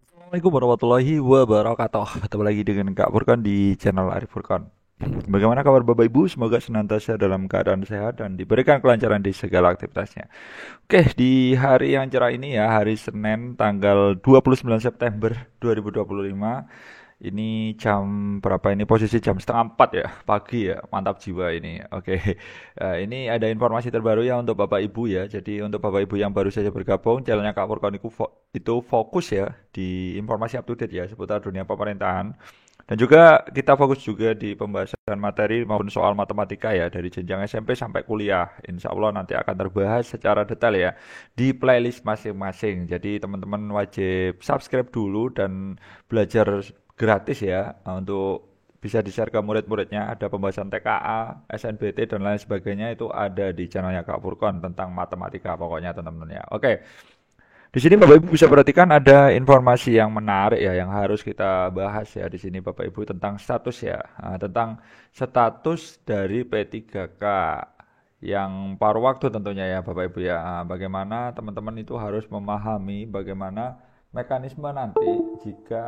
Assalamualaikum warahmatullahi wabarakatuh. Ketemu lagi dengan Kak Furkan di channel Arif Furkan. Bagaimana kabar Bapak Ibu? Semoga senantiasa dalam keadaan sehat dan diberikan kelancaran di segala aktivitasnya. Oke, di hari yang cerah ini ya, hari Senin tanggal 29 September 2025. Ini jam berapa ini? Posisi jam setengah 4 ya, pagi ya. Mantap jiwa ini. Oke, ini ada informasi terbaru ya untuk Bapak Ibu ya. Jadi untuk Bapak Ibu yang baru saja bergabung, channelnya Kak Furkan itu fokus ya di informasi up to date ya seputar dunia pemerintahan. Dan juga kita fokus juga di pembahasan materi maupun soal matematika ya dari jenjang SMP sampai kuliah. Insya Allah nanti akan terbahas secara detail ya di playlist masing-masing. Jadi teman-teman wajib subscribe dulu dan belajar gratis ya untuk bisa di-share ke murid-muridnya. Ada pembahasan TKA, SNBT dan lain sebagainya itu ada di channelnya Kak Furkon tentang matematika pokoknya teman-teman ya. Oke, di sini Bapak Ibu bisa perhatikan ada informasi yang menarik ya yang harus kita bahas ya di sini Bapak Ibu tentang status ya. Tentang status dari P3K yang paruh waktu tentunya ya Bapak Ibu ya. Bagaimana teman-teman itu harus memahami bagaimana mekanisme nanti jika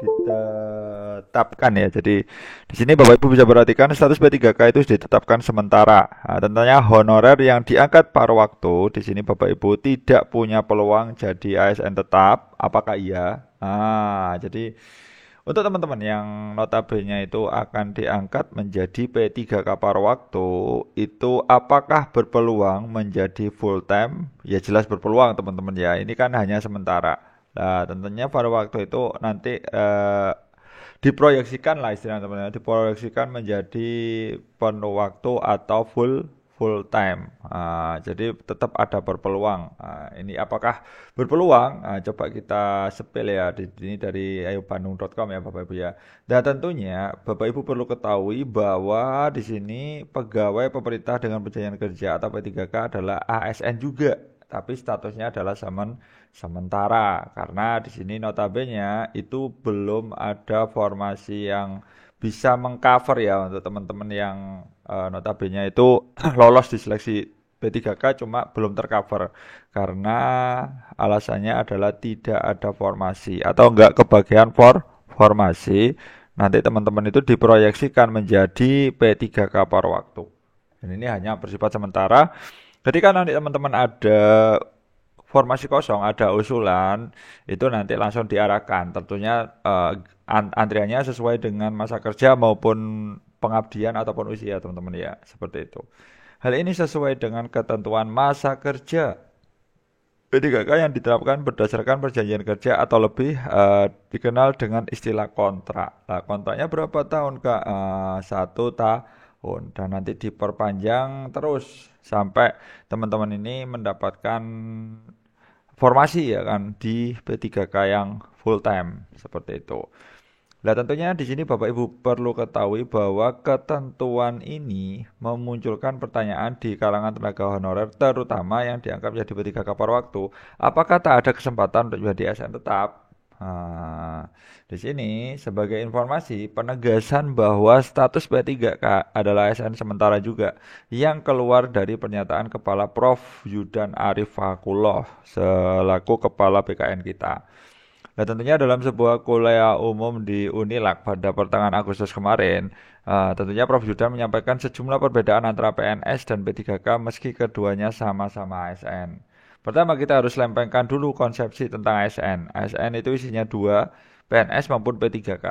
ditetapkan ya. Jadi di sini Bapak Ibu bisa perhatikan status P3K itu ditetapkan sementara. Tentunya honorer yang diangkat paruh waktu di sini Bapak Ibu tidak punya peluang jadi ASN tetap. Apakah iya? Jadi untuk teman-teman yang notabene itu akan diangkat menjadi P3K paruh waktu, itu apakah berpeluang menjadi full time? Ya jelas berpeluang teman-teman ya. Ini kan hanya sementara. Nah, tentunya pada waktu itu nanti diproyeksikan lah istilahnya teman-teman, diproyeksikan menjadi penuh waktu atau full full time. Jadi tetap ada berpeluang. Ini apakah berpeluang? Coba kita sepil ya di sini dari ayubandung.com ya Bapak Ibu ya. Dan tentunya Bapak Ibu perlu ketahui bahwa di sini pegawai pemerintah dengan perjanjian kerja atau P3K adalah ASN juga, tapi statusnya adalah sementara karena di sini notabene itu belum ada formasi yang bisa mengcover ya untuk teman-teman yang notabene itu lolos di seleksi P3K cuma belum tercover karena alasannya adalah tidak ada formasi atau enggak kebagian formasi. Nanti teman-teman itu diproyeksikan menjadi P3K paruh waktu. Dan ini hanya bersifat sementara. Ketika nanti teman-teman ada formasi kosong, ada usulan, itu nanti langsung diarahkan. Tentunya antriannya sesuai dengan masa kerja maupun pengabdian ataupun usia teman-teman ya, seperti itu. Hal ini sesuai dengan ketentuan masa kerja P3K yang diterapkan berdasarkan perjanjian kerja atau lebih dikenal dengan istilah kontrak. Nah, kontraknya berapa tahun Kak? 1 tahun dan nanti diperpanjang terus sampai teman-teman ini mendapatkan formasi ya kan di P3K yang full time seperti itu. Nah, tentunya di sini Bapak Ibu perlu ketahui bahwa ketentuan ini memunculkan pertanyaan di kalangan tenaga honorer terutama yang dianggap jadi P3K paruh waktu. Apakah tak ada kesempatan untuk jadi ASN tetap? Nah, di sini sebagai informasi penegasan bahwa status P3K adalah ASN sementara juga yang keluar dari pernyataan Kepala Prof Yudan Arif Fakullah selaku Kepala BKN kita. Nah, tentunya dalam sebuah kuliah umum di Unilak pada pertengahan Agustus kemarin, tentunya Prof. Yudan menyampaikan sejumlah perbedaan antara PNS dan P3K meski keduanya sama-sama ASN. Pertama, kita harus lempengkan dulu konsepsi tentang ASN. ASN itu isinya dua, PNS maupun P3K.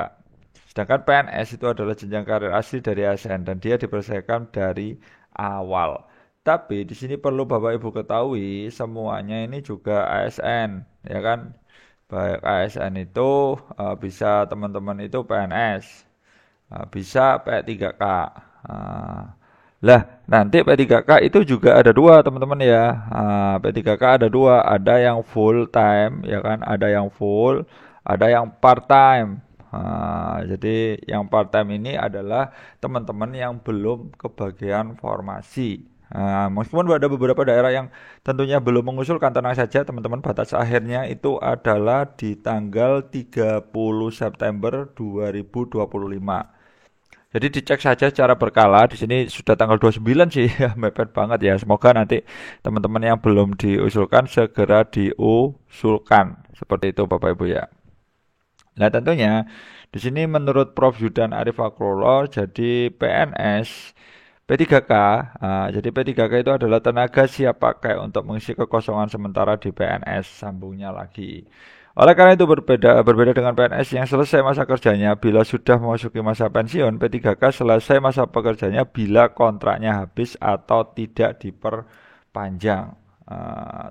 Sedangkan PNS itu adalah jenjang karir asli dari ASN dan dia dipersiapkan dari awal. Tapi di sini perlu Bapak Ibu ketahui semuanya ini juga ASN, ya kan? Baik ASN itu bisa teman-teman itu PNS, bisa P3K. Lah, nanti P3K itu juga ada dua teman-teman ya. P3K ada dua, ada yang full time ya kan, ada yang full, ada yang part time. Jadi yang part time ini adalah teman-teman yang belum kebagian formasi. Meskipun ada beberapa daerah yang tentunya belum mengusulkan, tenang saja teman-teman, batas akhirnya itu adalah di tanggal 30 September 2025. Jadi dicek saja secara berkala. Di sini sudah tanggal 29 sih, ya mepet banget ya. Semoga nanti teman-teman yang belum diusulkan segera diusulkan. Seperti itu Bapak Ibu ya. Nah tentunya di sini menurut Prof. Yudan Arif Akrolo, jadi PNS P3K, jadi P3K itu adalah tenaga siap pakai untuk mengisi kekosongan sementara di PNS, sambungnya lagi. Oleh karena itu berbeda dengan PNS yang selesai masa kerjanya bila sudah memasuki masa pensiun, P3K selesai masa pekerjaannya bila kontraknya habis atau tidak diperpanjang.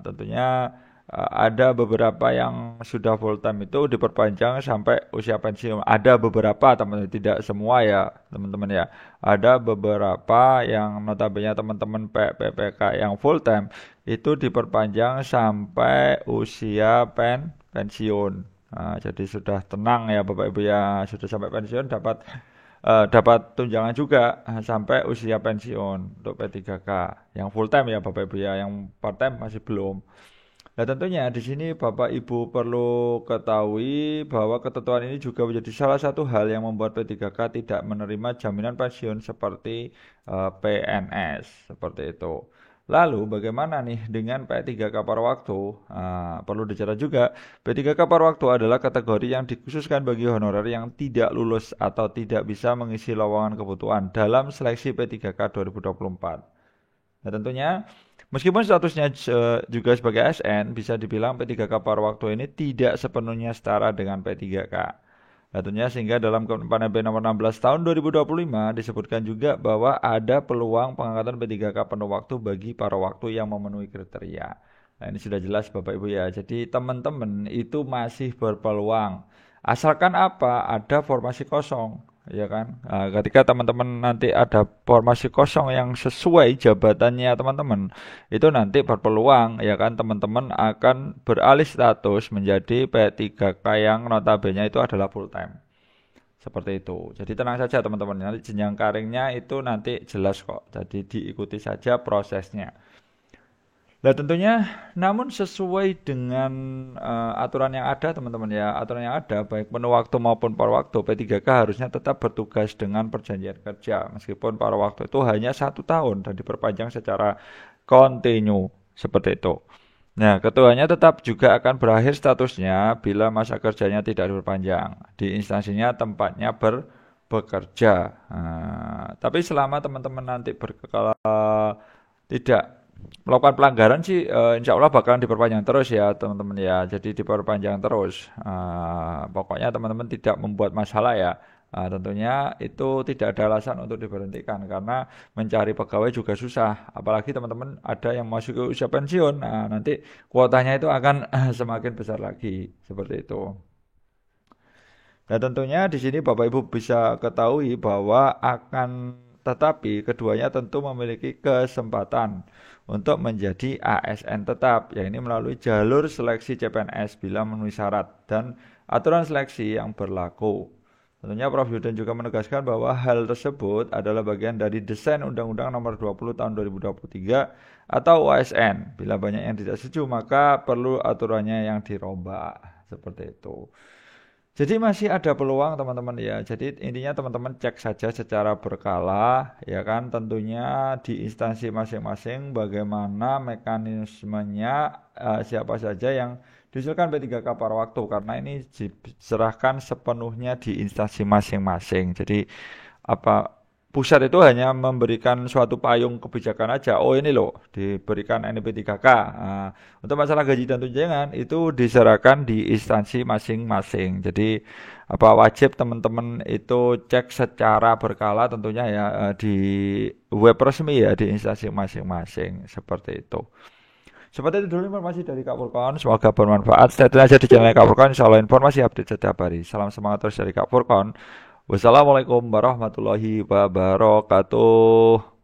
Tentunya ada beberapa yang sudah full time itu diperpanjang sampai usia pensiun. Ada beberapa teman-teman, tidak semua ya teman-teman ya. Ada beberapa yang notabene teman-teman PPK yang full time itu diperpanjang sampai usia pensiun. Jadi sudah tenang ya Bapak Ibu ya, sudah sampai pensiun dapat tunjangan juga sampai usia pensiun untuk P3K yang full time ya Bapak Ibu ya, yang part time masih belum. Nah, tentunya di sini Bapak Ibu perlu ketahui bahwa ketentuan ini juga menjadi salah satu hal yang membuat P3K tidak menerima jaminan pensiun seperti PNS, seperti itu. Lalu bagaimana nih dengan P3K paruh waktu? Perlu dicatat juga, P3K paruh waktu adalah kategori yang dikhususkan bagi honorer yang tidak lulus atau tidak bisa mengisi lowongan kebutuhan dalam seleksi P3K 2024. Nah, tentunya meskipun statusnya juga sebagai ASN, bisa dibilang P3K paruh waktu ini tidak sepenuhnya setara dengan P3K. Nah, tentunya sehingga dalam Kemenpan RB nomor 16 tahun 2025 disebutkan juga bahwa ada peluang pengangkatan P3K penuh waktu bagi paruh waktu yang memenuhi kriteria. Nah, ini sudah jelas Bapak Ibu ya. Jadi teman-teman itu masih berpeluang. Asalkan apa? Ada formasi kosong, ya kan? Ketika teman-teman nanti ada formasi kosong yang sesuai jabatannya teman-teman, itu nanti berpeluang, ya kan? Teman-teman akan beralih status menjadi P3K yang notabene itu adalah full time. Seperti itu. Jadi tenang saja teman-teman. Nanti jenjang karirnya itu nanti jelas kok. Jadi diikuti saja prosesnya. Nah tentunya, namun sesuai dengan aturan yang ada teman-teman ya, aturan yang ada baik penuh waktu maupun paruh waktu, P3K harusnya tetap bertugas dengan perjanjian kerja, meskipun paruh waktu itu hanya 1 tahun dan diperpanjang secara kontinu, seperti itu. Nah, ketuanya tetap juga akan berakhir statusnya bila masa kerjanya tidak diperpanjang. Di instansinya tempatnya bekerja. Tapi selama teman-teman nanti tidak melakukan pelanggaran sih insya Allah bakalan diperpanjang terus ya teman-teman ya. Jadi diperpanjang terus. Pokoknya teman-teman tidak membuat masalah ya. Tentunya itu tidak ada alasan untuk diberhentikan karena mencari pegawai juga susah. Apalagi teman-teman ada yang masuk ke usia pensiun. Nanti kuotanya itu akan semakin besar lagi seperti itu. Nah, tentunya di sini Bapak Ibu bisa ketahui bahwa tetapi keduanya tentu memiliki kesempatan untuk menjadi ASN tetap, yaitu melalui jalur seleksi CPNS bila memenuhi syarat dan aturan seleksi yang berlaku. Tentunya Prof. Yudan juga menegaskan bahwa hal tersebut adalah bagian dari desain Undang-Undang Nomor 20 Tahun 2023 atau OSN. Bila banyak yang tidak setuju, maka perlu aturannya yang dirombak. Seperti itu. Jadi masih ada peluang teman-teman ya. Jadi intinya teman-teman cek saja secara berkala ya kan. Tentunya di instansi masing-masing bagaimana mekanismenya, siapa saja yang diusulkan P3K paruh waktu karena ini diserahkan sepenuhnya di instansi masing-masing. Jadi apa pusat itu hanya memberikan suatu payung kebijakan aja. Oh ini loh diberikan NP3K. Untuk masalah gaji dan tunjangan itu diserahkan di instansi masing-masing. Jadi wajib teman-teman itu cek secara berkala tentunya ya di web resmi ya di instansi masing-masing seperti itu. Seperti itu dulu informasi dari Kak Furkon. Semoga bermanfaat. Stay tune aja di channel Kak Furkon. Insya Allah informasi update setiap hari. Salam semangat terus dari Kak Furkon. Wassalamualaikum warahmatullahi wabarakatuh.